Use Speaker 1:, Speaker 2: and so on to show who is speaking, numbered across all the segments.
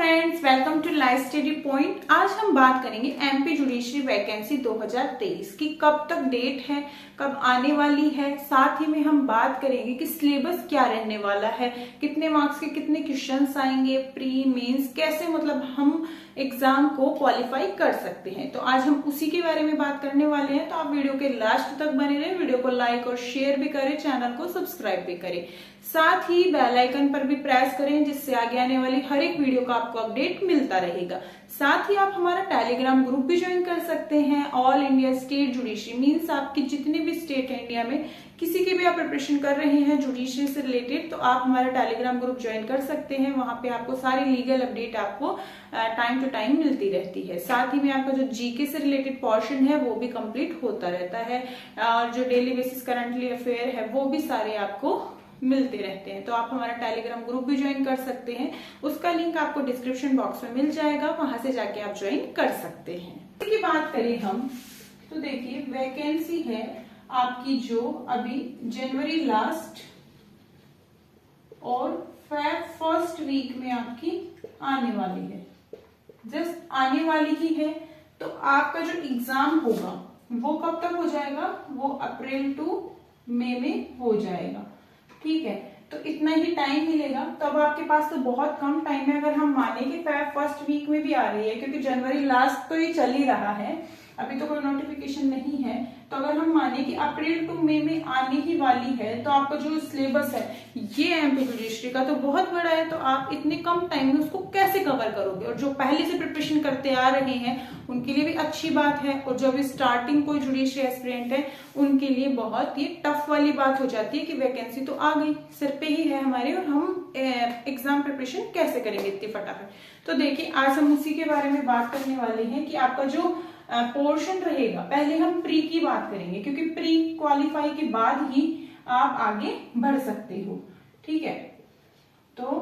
Speaker 1: Friends, welcome to Live Study Point. आज हम बात करेंगे एमपी जुडिशरी वैकेंसी 2023 की कब तक डेट है, कब आने वाली है। साथ ही में हम बात करेंगे कि सिलेबस क्या रहने वाला है, कितने मार्क्स के कितने क्वेश्चंस आएंगे, प्री मेंस कैसे मतलब हम एग्जाम को क्वालिफाई कर सकते हैं। तो आज हम उसी के बारे में बात करने वाले हैं। तो आप वीडियो के लास्ट तक बने रहे, वीडियो को लाइक और शेयर भी करें, चैनल को सब्सक्राइब भी करें, साथ ही बेल आइकन पर भी प्रेस करें जिससे आगे आने वाली हर एक वीडियो का आपको अपडेट मिलता रहेगा। साथ ही आप हमारा टेलीग्राम ग्रुप भी ज्वाइन कर सकते हैं। All India state judiciary means आपके जितने भी स्टेट है इंडिया में, किसी की भी आप प्रिपरेशन कर रहे हैं जुडिशरी से रिलेटेड, तो आप हमारा टेलीग्राम ग्रुप ज्वाइन कर सकते हैं। वहां पे आपको सारी लीगल अपडेट आपको टाइम टू टाइम मिलती रहती है। साथ ही में आपका जो जीके से रिलेटेड पोर्शन है वो भी कंप्लीट होता रहता है, और जो डेली बेसिस करंटली अफेयर है वो भी सारे आपको मिलते रहते हैं। तो आप हमारा टेलीग्राम ग्रुप भी ज्वाइन कर सकते हैं, उसका लिंक आपको डिस्क्रिप्शन बॉक्स में मिल जाएगा, वहां से जाके आप ज्वाइन कर सकते हैं। इसकी बात करें हम तो देखिए वैकेंसी है आपकी जो अभी जनवरी लास्ट और फेब फर्स्ट वीक में आपकी आने वाली है, जस्ट आने वाली ही है। तो आपका जो एग्जाम होगा वो कब तक हो जाएगा, वो अप्रैल टू मई में हो जाएगा, ठीक है। तो इतना ही टाइम मिलेगा, तब आपके पास तो बहुत कम टाइम है। अगर हम माने कि फेब फर्स्ट वीक में भी आ रही है, क्योंकि जनवरी लास्ट तो ये चल ही रहा है, अभी तो कोई नोटिफिकेशन नहीं है, तो अगर हम माने कि अप्रैल टू मई में आने ही वाली है, तो आपका जो सिलेबस है ये एमपी जुडिशरी का तो बहुत बड़ा है। तो आप इतने कम टाइम में उसको कैसे कवर करोगे। और जो पहले से प्रिपरेशन करते आ रहे हैं उनके लिए भी अच्छी बात है, और जो भी स्टार्टिंग कोई जुडिशरी एस्पिरेंट है उनके लिए बहुत ही टफ वाली बात हो जाती है कि वैकेंसी तो आ गई, सिर पे ही है हमारे, और हम एग्जाम प्रिपरेशन कैसे करेंगे इतनी फटाफट। तो देखिए आज हम उसी के बारे में बात करने वाले हैं कि आपका जो पोर्शन रहेगा, पहले हम प्री की बात करेंगे, क्योंकि प्री क्वालिफाई के बाद ही आप आगे बढ़ सकते हो, ठीक है। तो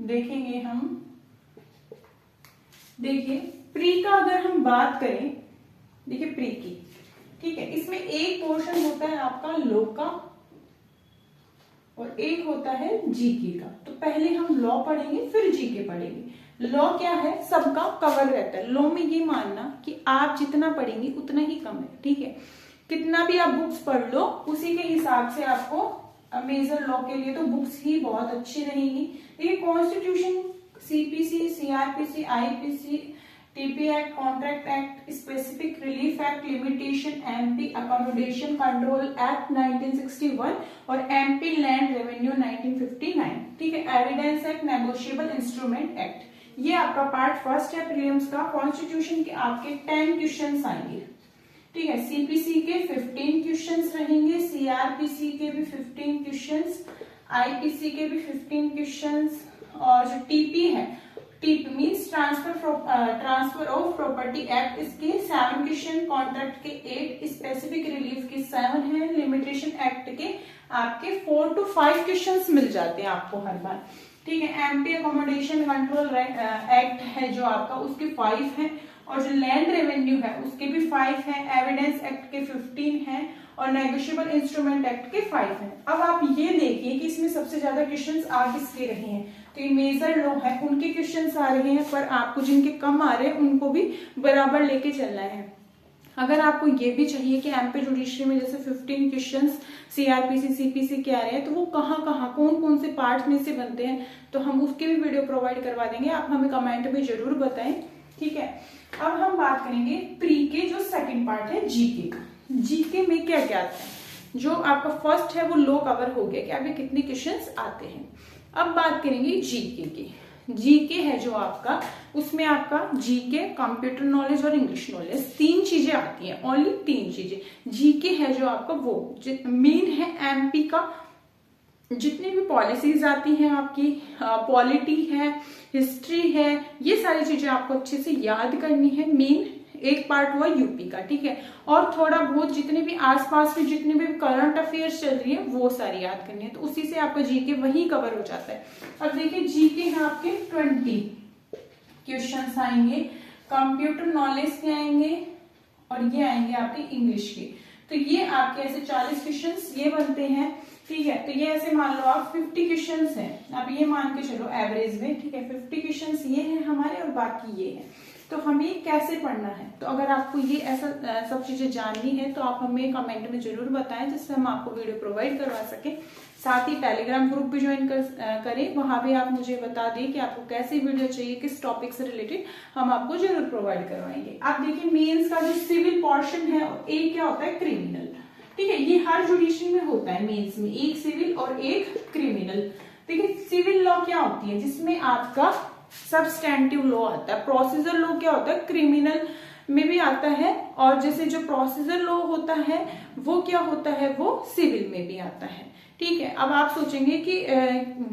Speaker 1: देखेंगे हम, देखिए प्री का अगर हम बात करें, देखिए प्री की, ठीक है, इसमें एक पोर्शन होता है आपका लॉ का और एक होता है जीके का। तो पहले हम लॉ पढ़ेंगे फिर जीके पढ़ेंगे। लॉ क्या है, सबका कवर रहता है। लॉ में ये मानना कि आप जितना पढ़ेंगे उतना ही कम है, ठीक है। कितना भी आप बुक्स पढ़ लो उसी के हिसाब से आपको मेजर लॉ के लिए तो बुक्स ही बहुत अच्छी रहेंगी। देखिए constitution, CPC, CrPC, IPC, TP act, contract act, specific relief act, limitation, MP accommodation control act 1961 और एमपी लैंड रेवेन्यू 1959, ठीक है। Evidence act, negotiable instrument act, ये आपका पार्ट फर्स्ट है प्रीलिम्स का। कॉन्स्टिट्यूशन के आपके 10 क्वेश्चंस आएंगे, ठीक है। सीपीसी के 15 क्वेश्चंस रहेंगे, सीआरपीसी के भी 15 क्वेश्चंस, आईपीसी के भी 15 क्वेश्चंस, और जो टीपी है, TP means transfer of property act, इसके 7 क्वेश्चन, कॉन्ट्रैक्ट के 8, स्पेसिफिक रिलीफ के 7 है, लिमिटेशन एक्ट के आपके 4 to 5 क्वेश्चंस मिल जाते हैं आपको हर बार, ठीक है। एमपी अकोमोडेशन कंट्रोल एक्ट है जो आपका, उसके 5 है, और जो लैंड रेवेन्यू है उसके भी 5 है, एविडेंस एक्ट के 15 है, और नेगोशिएबल इंस्ट्रूमेंट एक्ट के 5 है। अब आप ये देखिए कि इसमें सबसे ज्यादा क्वेश्चंस आ किसके रहे हैं, तो ये मेजर लॉ है उनके क्वेश्चंस आ रहे हैं, पर आपको जिनके कम आ रहे हैं उनको भी बराबर लेके चलना है। अगर आपको ये भी चाहिए कि एमपी जुडिशरी में जैसे 15 क्वेश्चंस सीआरपीसी, सीपीसी के आ रहे हैं, तो वो कहाँ कहाँ कौन कौन से पार्ट्स में से बनते हैं, तो हम उसके भी वीडियो प्रोवाइड करवा देंगे, आप हमें कमेंट में जरूर बताएं, ठीक है। अब हम बात करेंगे प्री के जो सेकंड पार्ट है जीके का। जीके में क्या क्या आता है, जो आपका फर्स्ट है वो लो कवर हो गया कि आगे कितने क्वेश्चंस आते हैं। अब बात करेंगे जीके की। जीके है जो आपका, उसमें आपका जीके, कंप्यूटर नॉलेज और इंग्लिश नॉलेज, 3 चीजें आती हैं, ओनली 3 चीजें। जीके है जो आपका वो मेन है एमपी का, जितनी भी पॉलिसीज आती हैं आपकी, पॉलिटी है, हिस्ट्री है, ये सारी चीजें आपको अच्छे से याद करनी है। मेन एक पार्ट हुआ यूपी का, ठीक है, और थोड़ा बहुत जितने भी आसपास में जितने भी करंट अफेयर्स चल रही है वो सारी याद करनी है, तो उसी से आपका जीके वही कवर हो जाता है। अब देखिए जीके है आपके 20 क्वेश्चंस आएंगे, कंप्यूटर नॉलेज के आएंगे, और ये आएंगे आपके इंग्लिश के। तो ये आपके ऐसे 40 क्वेश्चंस ये बनते हैं, ठीक है। तो ये ऐसे मान लो आप 50 क्वेश्चंस हैं, अब ये मान के चलो एवरेज में, ठीक है, 50 क्वेश्चंस ये हैं हमारे और बाकी ये है। तो हमें कैसे पढ़ना है, तो अगर आपको ये ऐसा सब चीजें जाननी है तो आप हमें कमेंट में जरूर बताएं, जिससे हम आपको वीडियो प्रोवाइड करवा सकें। साथ ही टेलीग्राम ग्रुप भी ज्वाइन करें, वहां भी आप मुझे बता दें कि आपको कैसी वीडियो चाहिए, किस टॉपिक से रिलेटेड, हम आपको जरूर प्रोवाइड करवाएंगे। आप देखिए मेंस का जो सिविल पोर्शन है, एक क्या होता है क्रिमिनल, ठीक है, ये हर जुडिशरी में होता है मेंस में, एक सिविल और एक क्रिमिनल। देखिए सिविल लॉ क्या होती है, जिसमें आपका सब्सटेंटिव लॉ आता है, प्रोसीजर लॉ क्या होता है क्रिमिनल में भी आता है, और जैसे जो प्रोसीजर लॉ होता है वो क्या होता है, वो सिविल में भी आता है, ठीक है। अब आप सोचेंगे कि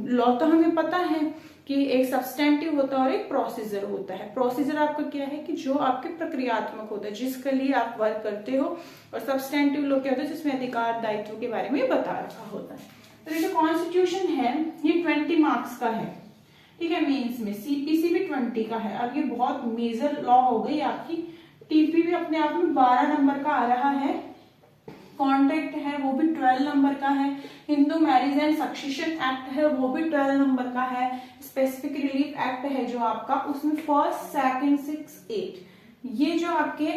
Speaker 1: लॉ तो हमें पता है कि एक सब्सटेंटिव होता है और एक प्रोसीजर होता है। प्रोसीजर आपका क्या है कि जो आपके प्रक्रियात्मक होता है, जिसके लिए आप वर्क करते हो, और सब्सटेंटिव लॉ क्या होता है जिसमें अधिकार दायित्व के बारे में बता रखा होता है। तो ये जो कॉन्स्टिट्यूशन है ये 20 मार्क्स का है, ठीक है, मेंस में। सीपीसी भी 20 का है। अब ये बहुत मेजर लॉ हो गई आपकी। टीपी भी अपने आप में 12 नंबर का आ रहा है। कॉन्ट्रैक्ट है वो भी 12 नंबर का है। Hindu marriage and succession act है वो भी 12 नंबर का है। स्पेसिफिक रिलीफ एक्ट है जो आपका, उसमें 1st, 2nd, 6, 8 ये जो आपके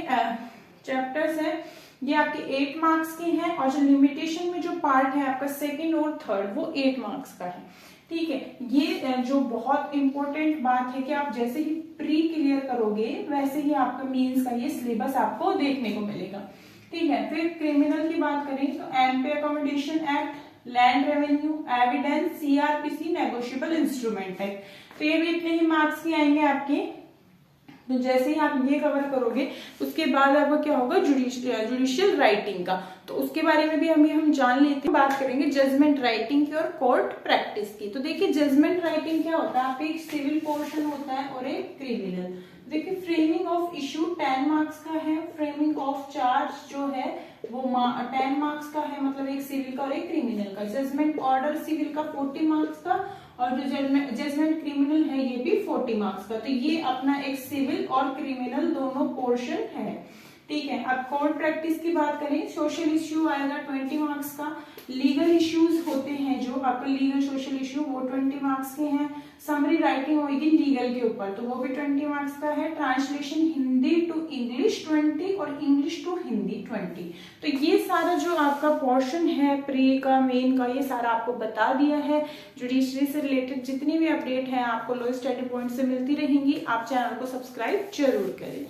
Speaker 1: चैप्टर्स है ये आपके 8 मार्क्स के हैं, और जो लिमिटेशन में जो पार्ट है आपका 2nd और 3rd वो 8 मार्क्स का है, ठीक है। ये जो बहुत इंपॉर्टेंट बात है कि आप जैसे ही प्री क्लियर करोगे वैसे ही आपका मेंस का ये सिलेबस आपको देखने को मिलेगा, ठीक है। फिर क्रिमिनल की बात करें तो MP accommodation act, land revenue, evidence, CrPC, negotiable instrument act, तो ये भी इतने ही मार्क्स के आएंगे आपके। तो जैसे ही आप ये कवर करोगे उसके बाद आपका क्या होगा जुडिशियल राइटिंग का, तो उसके बारे में भी हम जान लेते हैं। बात करेंगे जजमेंट राइटिंग की और कोर्ट प्रैक्टिस की। तो देखिए जजमेंट राइटिंग क्या होता है, आप एक सिविल पोर्शन होता है और एक क्रिमिनल। देखिए फ्रेमिंग ऑफ इशू 10 मार्क्स का है, फ्रेमिंग ऑफ चार्ज जो है वो 10 मार्क्स का है, मतलब एक सिविल का और एक क्रिमिनल का। जजमेंट ऑर्डर सिविल का 40 मार्क्स का, और जो जजमेंट क्रिमिनल है ये भी 40 मार्क्स का। तो ये अपना एक सिविल और क्रिमिनल दोनों पोर्शन है, ठीक है। अब कोर्ट प्रैक्टिस की बात करें, सोशल इश्यू आएगा 20 मार्क्स का। लीगल इश्यूज होते हैं जो आपका लीगल सोशल इश्यू वो 20 मार्क्स के हैं। समरी राइटिंग होगी लीगल के ऊपर तो वो भी 20 मार्क्स का है। ट्रांसलेशन हिंदी टू इंग्लिश 20 और इंग्लिश टू हिंदी 20। तो ये सारा जो आपका पोर्शन है प्री का मेन का ये सारा आपको बता दिया है। जुडिशरी से रिलेटेड जितनी भी अपडेट है आपको लो स्टडी पॉइंट से मिलती रहेंगी। आप चैनल को सब्सक्राइब जरूर करें।